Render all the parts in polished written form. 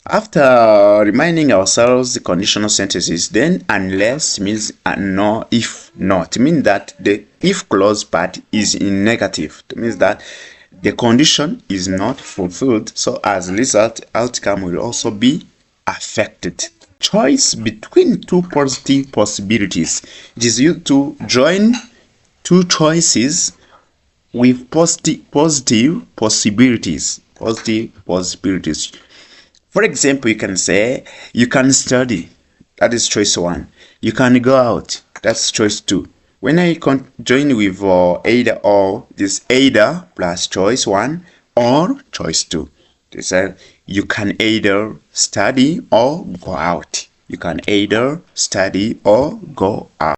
After reminding ourselves the conditional sentences, then unless means no, if not. It means that the if clause part is in negative. It means that the condition is not fulfilled, so as a result, outcome will also be affected. Choice between two positive possibilities. It is used to join two choices with positive possibilities. Positive possibilities. For example, you can say, you can study. That is choice 1. You can go out. That's choice 2. When I join with either or, this either plus choice 1 or choice 2. They say you can either study or go out. You can either study or go out.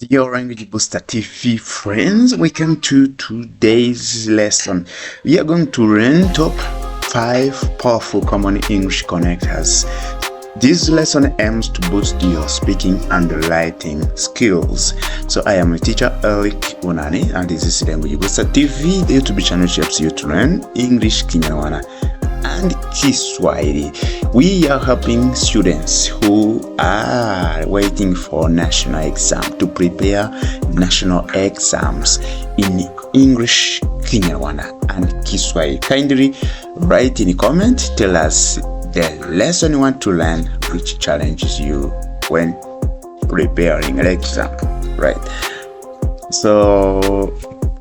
Dear Language Booster TV friends, welcome to today's lesson. We are going to learn top 5 powerful common English connectors. This lesson aims to boost your speaking and writing skills. So I am a teacher Eric Unani, and this is Language Booster TV, the YouTube channel which helps you to learn English, Kinyarwanda and Kiswahili. We are helping students who are waiting for national exam to prepare national exams in English, Kinyarwanda and Kiswahili. Kindly write in a comment, tell us the lesson you want to learn which challenges you when preparing an exam, right? So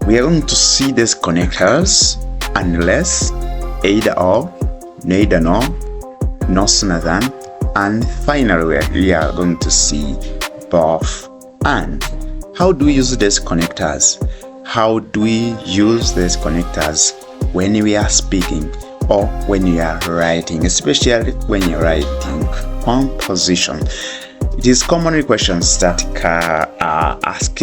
we are going to see these connectors: unless, either or, neither nor, no sooner than, and finally we are going to see both and. How do we use these connectors? How do we use these connectors when we are speaking or when we are writing, especially when you're writing composition? It is commonly questions that are asked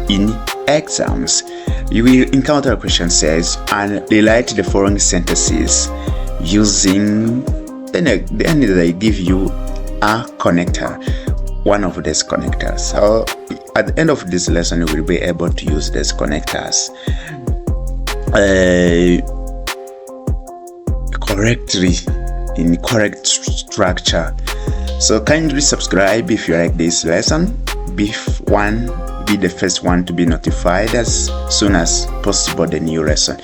in exams. You will encounter a question says, and rewrite the following sentences using, then they give you a connector, one of these connectors. So at the end of this lesson, you will be able to use these connectors correctly, in correct structure. So kindly subscribe if you like this lesson. Be the first one to be notified as soon as possible the new lesson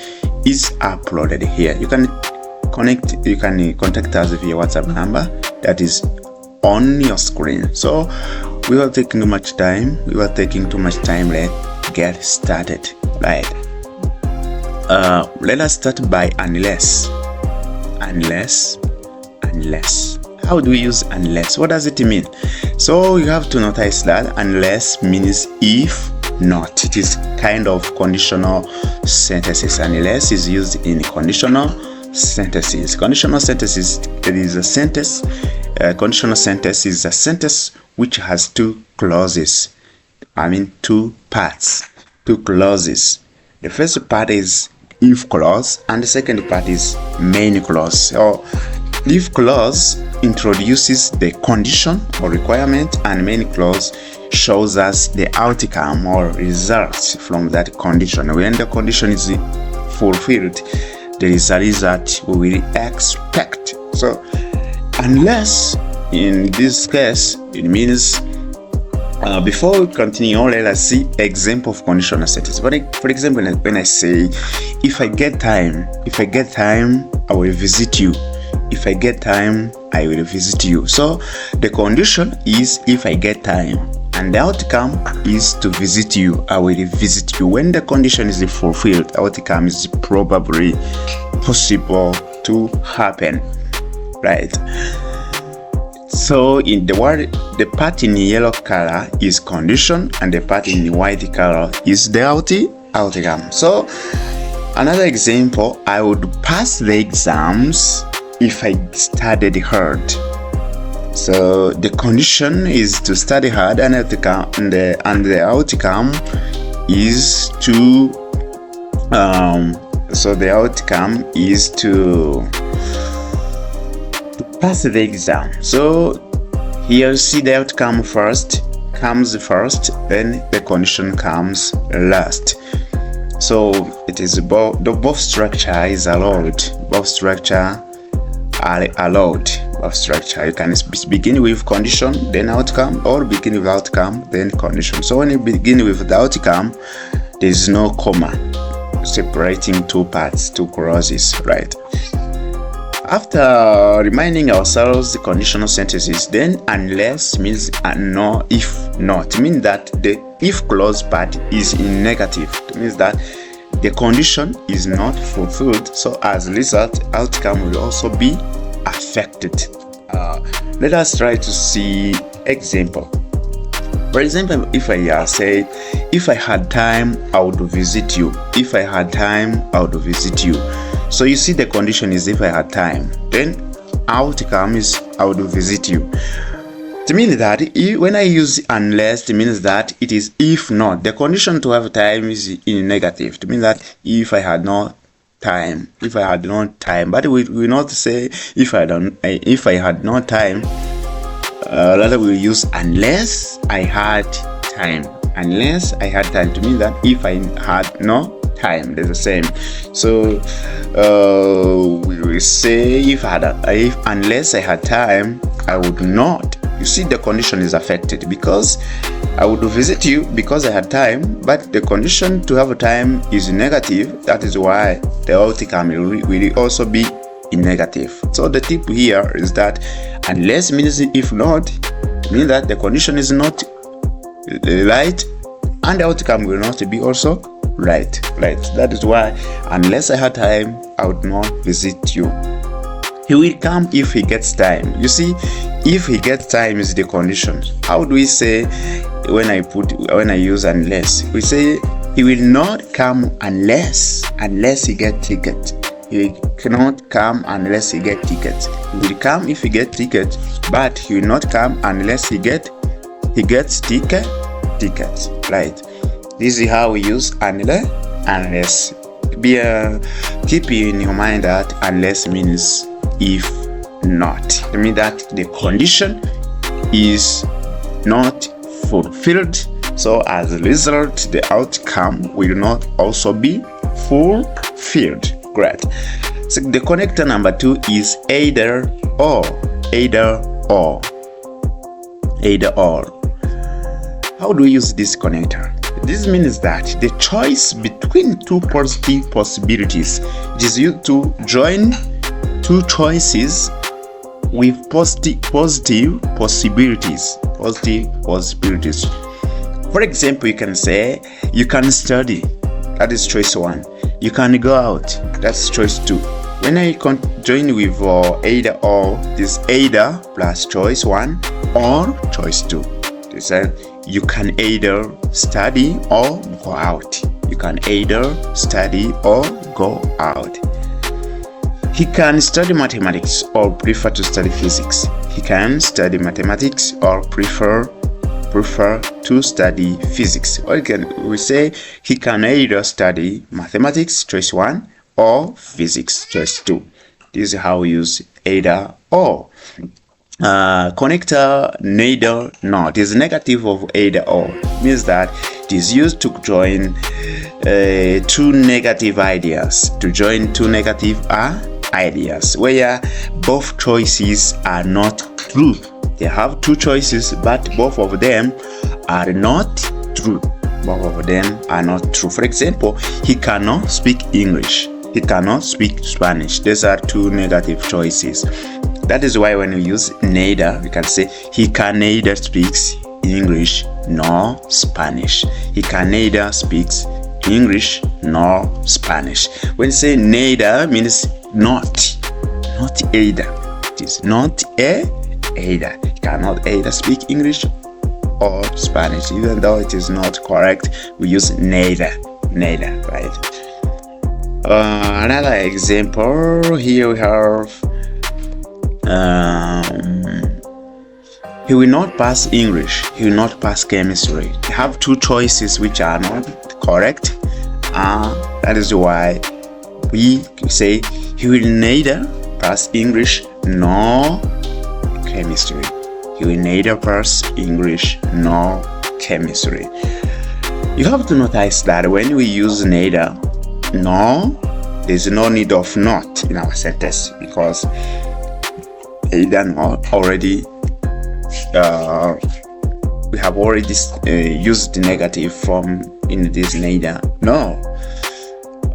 is uploaded here. You can contact us via WhatsApp number that is on your screen. So we are taking too much time. Let's get started. Right. Let us start by unless. How do we use unless? What does it mean? So you have to notice that unless means if not. It is kind of conditional sentences. Unless is used in conditional sentences. Conditional sentences, it is a sentence. Conditional sentence is a sentence which has two clauses. Two parts, two clauses. The first part is if clause, and the second part is main clause. So if clause introduces the condition or requirement, and main clause shows us the outcome or results from that condition. When the condition is fulfilled, there is a result we will expect. So unless, in this case, it means before we continue, let us see example of conditional sentence. For example, when I say, if I get time, I will visit you. If I get time, I will visit you. So the condition is if I get time, and the outcome is to visit you. I will visit you. When the condition is fulfilled, outcome is probably possible to happen, right? So in the part in yellow color is condition, and the part in white color is the outcome. So another example, I would pass the exams if I studied hard. So the condition is to study hard, and the outcome is to pass the exam. So here you see the outcome comes first, then the condition comes last. So it is both structure is allowed. Both structure are allowed. Both structure. You can begin with condition, then outcome, or begin with outcome, then condition. So when you begin with the outcome, there is no comma separating two parts, two clauses, right? After reminding ourselves the conditional sentences, then unless means no, if not. It means that the if clause part is in negative. It means that the condition is not fulfilled, so as a result, outcome will also be affected. Let us try to see example. For example, if I say, if I had time, I would visit you. If I had time, I would visit you. So you see the condition is if I had time. Then outcome is I would visit you. It means that when I use unless, it means that it is if not. The condition to have time is in negative. It means that if I had no time, but we will not say if I had no time. Rather we use unless I had time. Unless I had time, to mean that if I had no time, they're the same. So we will say unless I had time, I would not. You see, the condition is affected because I would visit you because I had time, but the condition to have time is negative. That is why the outcome will also be in negative. So the tip here is that unless means if not, means that the condition is not right and the outcome will not be also right. That is why unless I had time, I would not visit you. He will come if he gets time. You see, if he gets time is the condition. How do we say when I use unless? We say he will not come unless he get ticket. He cannot come unless he get ticket. He will come if he get ticket, but he will not come unless he gets ticket. Right? This is how we use unless. Keep in your mind that unless means if not. I mean that the condition is not fulfilled, so as a result, the outcome will not also be fulfilled. Great. So the connector number 2 is either or. How do we use this connector? This means that the choice between two positive possibilities. It is used to join two choices with positive possibilities. For example, you can say you can study. That is choice 1. You can go out. That's choice 2. When I join with either or, this either plus choice 1 or choice 2. This you can either study or go out. You can either study or go out. He can study mathematics or prefer to study physics. He can study mathematics or prefer to study physics. Or we say he can either study mathematics, choice 1, or physics, choice 2. This is how we use either or. Connector neither nor. It is negative of either or. It means that it is used to join two negative ideas. Where both choices are not true. They have two choices, but both of them are not true. For example, he cannot speak English. He cannot speak Spanish. These are two negative choices. That is why when we use neither, we can say he can neither speak English nor Spanish. He can neither speak English nor Spanish. When you say neither means not either. It is not either. He cannot either speak English or Spanish. Even though it is not correct, we use neither, right? Another example, here we have He will not pass English. He will not pass chemistry. You have two choices which are not correct. That is why we say he will neither pass English nor chemistry. He will neither pass English nor chemistry. You have to notice that when we use neither nor, there's no need of not in our sentence, because either nor already we have already used the negative form in this neither nor.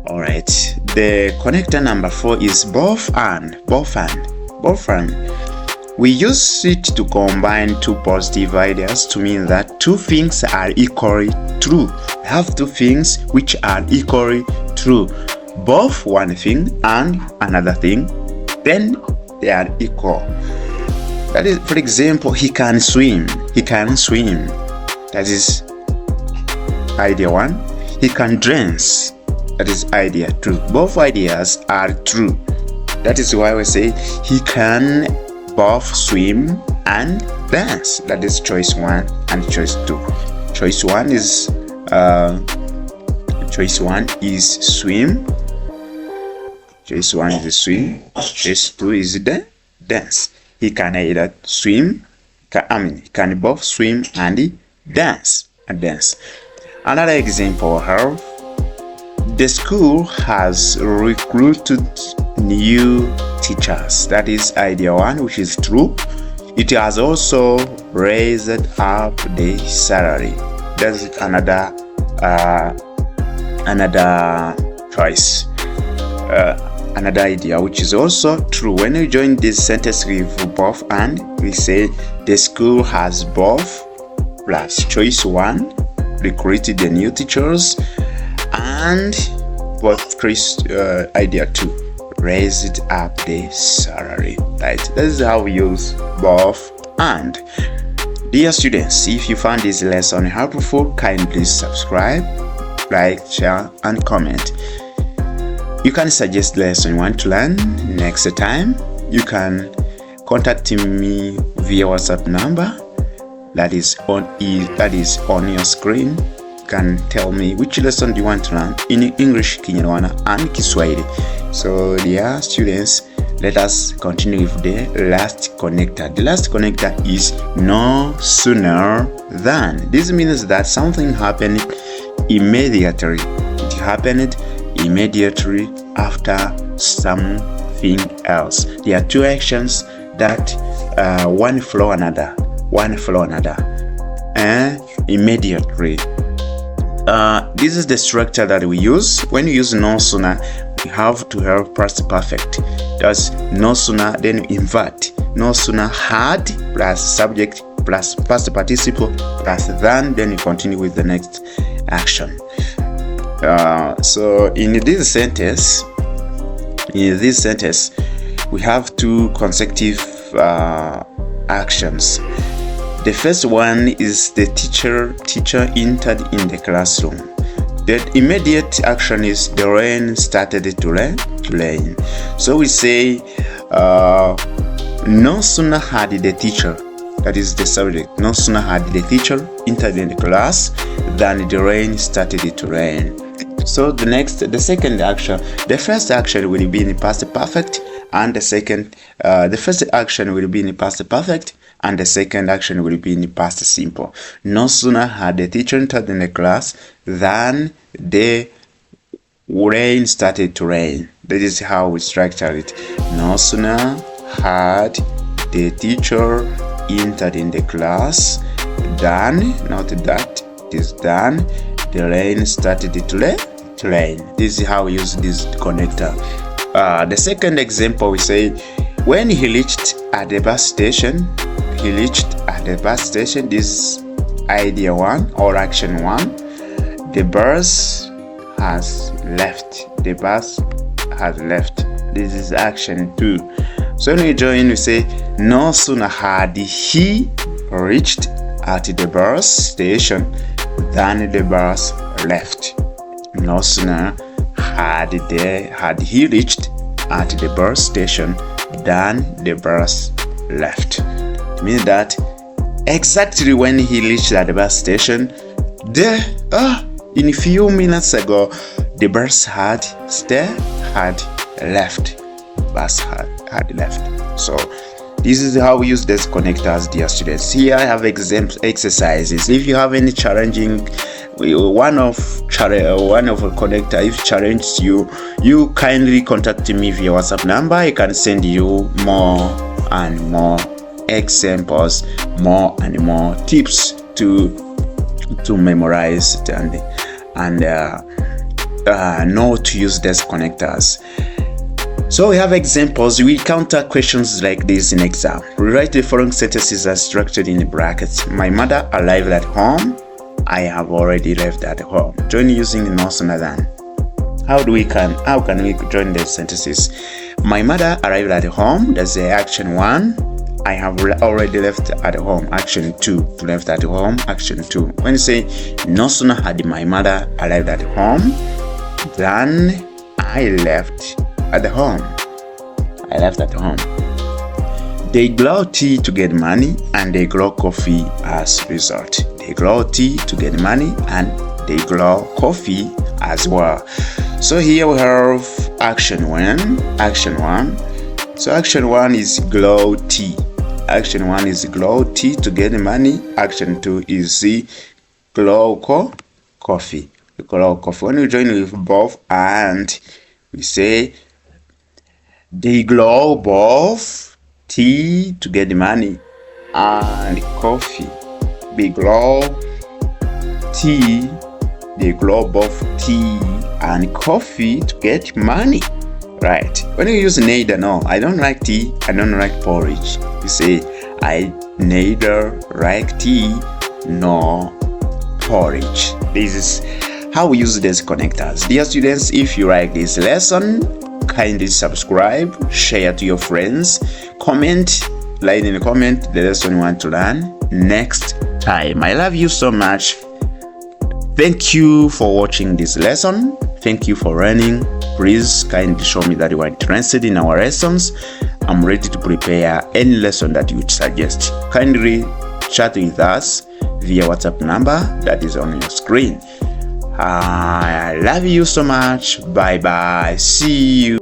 Alright, the connector number 4 is both and. We use it to combine two positive ideas to mean that two things are equally true. We have two things which are equally true. Both one thing and another thing, then they are equal. That is, for example, he can swim. That is idea 1. He can dance. That is idea 2. Both ideas are true. That is why we say he can both swim and dance. That is choice 1 and choice 2. Choice 1 is swim. Choice 1 is swim. Choice 2 is dance. He can either swim, he can both swim and dance. Another example here. The school has recruited new teachers. That is idea 1, which is true. It has also raised up the salary. That's another choice. Another idea which is also true. When we join this sentence with both and, we say the school has both plus choice 1 recruited the new teachers, and both idea 2 raised up the salary. Right? That is how we use both and. Dear students, if you found this lesson helpful, kindly subscribe, like, share, and comment. You can suggest lesson you want to learn next time. You can contact me via WhatsApp number that is on your screen. You can tell me which lesson do you want to learn in English, Kinyarwanda, and Kiswahili. So, dear students, let us continue with the last connector. The last connector is no sooner than. This means that something happened immediately. It happened immediately after something else. There are two actions that one follow another, and immediately. This is the structure that we use. When you use no sooner, we have to have past perfect. That's no sooner, then invert. No sooner had plus subject plus past participle plus than, then you continue with the next action. So in this sentence, we have two consecutive actions. The first one is the teacher entered in the classroom. The immediate action is the rain started to rain. So we say no sooner had the teacher, that is the subject, no sooner had the teacher entered in the class than the rain started to rain. So the second action, the first action will be in the past perfect, and the first action will be in the past perfect, and the second action will be in the past simple. No sooner had the teacher entered in the class than the rain started to rain. That is how we structure it. No sooner had the teacher entered in the class than, not that, it is than the rain started to rain. This is how we use this connector. The second example, we say when he reached at the bus station. This idea 1 or action 1. The bus has left. This is action 2. So when we join, we say no sooner had he reached at the bus station than the bus left. No sooner had he reached at the bus station than the bus left. It means that exactly when he reached at the bus station, in a few minutes ago, the bus had left. Bus had left. So this is how we use these connectors, dear students. Here I have exercises. If you have any challenging one of a connector, if challenged you kindly contact me via WhatsApp number. I can send you more and more examples, more and more tips to memorize and know to use these connectors. So we have examples. We counter questions like this in exam. Rewrite the following sentences as structured in the brackets. My mother arrived at home. I have already left at home. Join using no sooner than. How can we join the sentences? My mother arrived at home. That's the action 1. I have already left at home. Action 2. Left at home. Action 2. When you say no sooner had my mother arrived at home than I left at home. I left at home. They grow tea to get money and they grow coffee as a result. They grow tea to get money and they grow coffee as well. So here we have action 1. So action 1 is grow tea. Action 1 is grow tea to get money. Action 2 is grow coffee. Grow coffee. When you join with both and we say they grow both tea to get money and coffee. They grow tea. They grow both tea and coffee to get money. Right. When you use neither, no, I don't like tea, I don't like porridge. You say I neither like tea nor porridge. This is how we use these connectors. Dear students, if you like this lesson, kindly subscribe, share to your friends, comment, write in the comment the lesson you want to learn next time. I love you so much. Thank you for watching this lesson. Thank you for learning. Please kindly show me that you are interested in our lessons. I'm ready to prepare any lesson that you suggest. Kindly chat with us via WhatsApp number that is on your screen. I love you so much. Bye bye. See you.